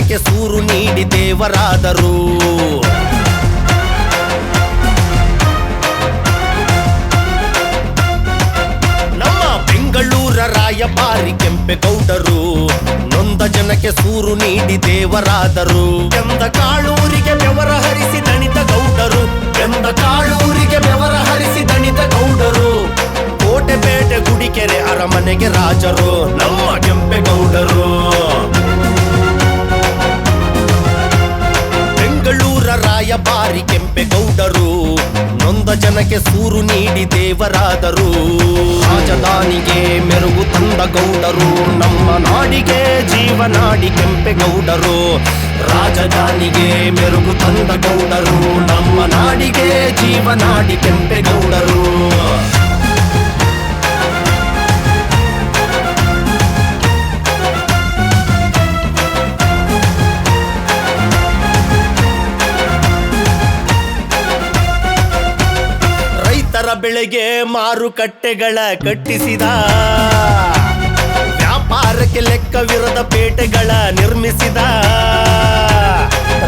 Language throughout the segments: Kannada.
ಜನಕ್ಕೆ ಸೂರು ನೀಡಿ ದೇವರಾದರು. ನಮ್ಮ ಬೆಂಗಳೂರ ರಾಯಭಾರಿ ಕೆಂಪೇಗೌಡರು ನೊಂದ ಜನಕ್ಕೆ ಸೂರು ನೀಡಿ ದೇವರಾದರು. ಬೆಂದ ಕಾಳೂರಿಗೆ ಬೆವರ ಹರಿಸಿ ದಣಿದ ಗೌಡರು, ಬೆಂದ ಕಾಳೂರಿಗೆ ಬೆವರ ಹರಿಸಿ ದಣಿದ ಗೌಡರು. ಕೋಟೆ ಬೇಟೆ ಗುಡಿಕೆರೆ ಅರಮನೆಗೆ ರಾಜರು ನಮ್ಮ ಕೆಂಪೇಗೌಡರು. ಬೆಂಗಳೂರ ರಾಯಭಾರಿ ಕೆಂಪೇಗೌಡರು ನೊಂದ ಜನಕ್ಕೆ ಸೂರು ನೀಡಿ ದೇವರಾದರು. ರಾಜಧಾನಿಗೆ ಮೆರುಗು ತಂದ ಗೌಡರು ನಮ್ಮ ನಾಡಿಗೆ ಜೀವನಾಡಿ ಕೆಂಪೇಗೌಡರು. ರಾಜಧಾನಿಗೆ ಮೆರುಗು ತಂದ ಗೌಡರು ನಮ್ಮ ನಾಡಿಗೆ ಜೀವನಾಡಿ ಕೆಂಪೇಗೌಡರು. ರೈತರ ಬೆಳೆಗೆ ಮಾರುಕಟ್ಟೆಗಳ ಕಟ್ಟಿಸಿದ, ವ್ಯಾಪಾರಕ್ಕೆ ಲೆಕ್ಕವಿರದ ಪೇಟೆಗಳ ನಿರ್ಮಿಸಿದ.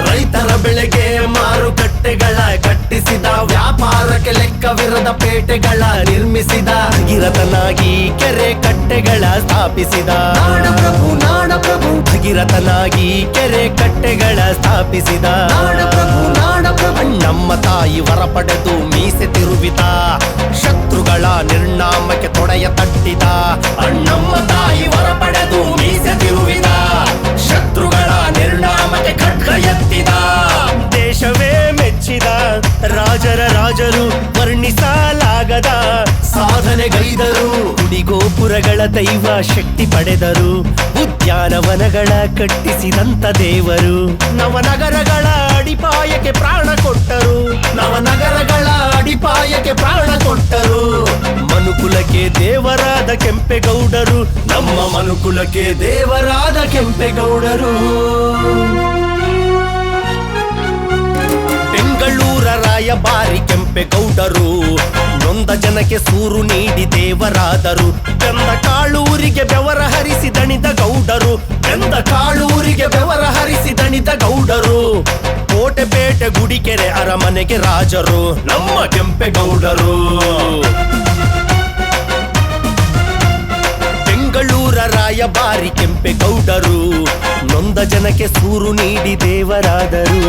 ರೈತರ ಬೆಳೆಗೆ ಮಾರುಕಟ್ಟೆಗಳ ಕಟ್ಟಿಸಿದ, ವ್ಯಾಪಾರಕ್ಕೆ ಲೆಕ್ಕವಿರದ ಪೇಟೆಗಳ ನಿರ್ಮಿಸಿದ. ಭಗೀರಥನಾಗಿ ಕೆರೆ ಕಟ್ಟೆಗಳ ಸ್ಥಾಪಿಸಿದ. ನಾಡಪ್ರಭು ನಾಡಪ್ರಭು ಭಗೀರಥನಾಗಿ ಕೆರೆ ಕಟ್ಟೆಗಳ ಸ್ಥಾಪಿಸಿದ. ನಾಡಪ್ರಭು ನಾಡಪ್ರಭು ನಮ್ಮ ತಾಯಿ ವರ ಪಡೆದು ಮೀಸೆ ತಿರುವಿದ. ಶತ್ರುಗಳ ನಿರ್ನಾಮಕ್ಕೆ ತೊಡೆಯ ತಟ್ಟಿದ. ಅಣ್ಣಮ್ಮ ತಾಯಿ ವರ ಪಡೆದು ಮೀಸೆ ತಿರುವಿದ. ಶತ್ರುಗಳ ನಿರ್ನಾಮಕ್ಕೆ ಖಡ್ಗ ಎತ್ತಿದ. ದೇಶವೇ ಮೆಚ್ಚಿದ ರಾಜರ ರಾಜರು ವರ್ಣಿಸಲಾಗದ ಸಾಧನೆಗೈದರು. ಗುಡಿಗೋಪುರಗಳ ದೈವ ಶಕ್ತಿ ಪಡೆದರು. ಉದ್ಯಾನವನಗಳ ಕಟ್ಟಿಸಿದಂತ ದೇವರು ನವನಗರಗಳ ಅಡಿಪಾಯಕ್ಕೆ ಪ್ರಾಣ ಕೊಟ್ಟರು. ನವನಗರಗಳ ಅಡಿಪಾಯಕ್ಕೆ ಪ್ರಾಣ ಕೊಟ್ಟರು. ಮನುಕುಲಕ್ಕೆ ದೇವರಾದ ಕೆಂಪೇಗೌಡರು ನಮ್ಮ ಮನುಕುಲಕ್ಕೆ ದೇವರಾದ ಕೆಂಪೇಗೌಡರು. ಬೆಂಗಳೂರ ರಾಯಭಾರಿ ಕೆಂಪೇಗೌಡರು ನೊಂದ ಜನಕ್ಕೆ ಸೂರು ನೀಡಿ ದೇವರಾದರು. ಬೆಂದ ಕಾಳೂರಿಗೆ ಬೆವರ ಹರಿಸಿ ದಣಿದ ಗೌಡರು, ಬೆಂದ ಕಾಳೂರಿಗೆ ಬೆವರ ಹರಿಸಿ ದಣಿದ ಗೌಡರು. ಕೋಟೆ ಬೇಟೆ ಗುಡಿಕೆರೆ ಅರಮನೆಗೆ ರಾಜರು ನಮ್ಮ ಕೆಂಪೇಗೌಡರು. ಬೆಂಗಳೂರ ರಾಯಭಾರಿ ಕೆಂಪೇಗೌಡರು ನೊಂದ ಜನಕ್ಕೆ ಸೂರು ನೀಡಿ ದೇವರಾದರು.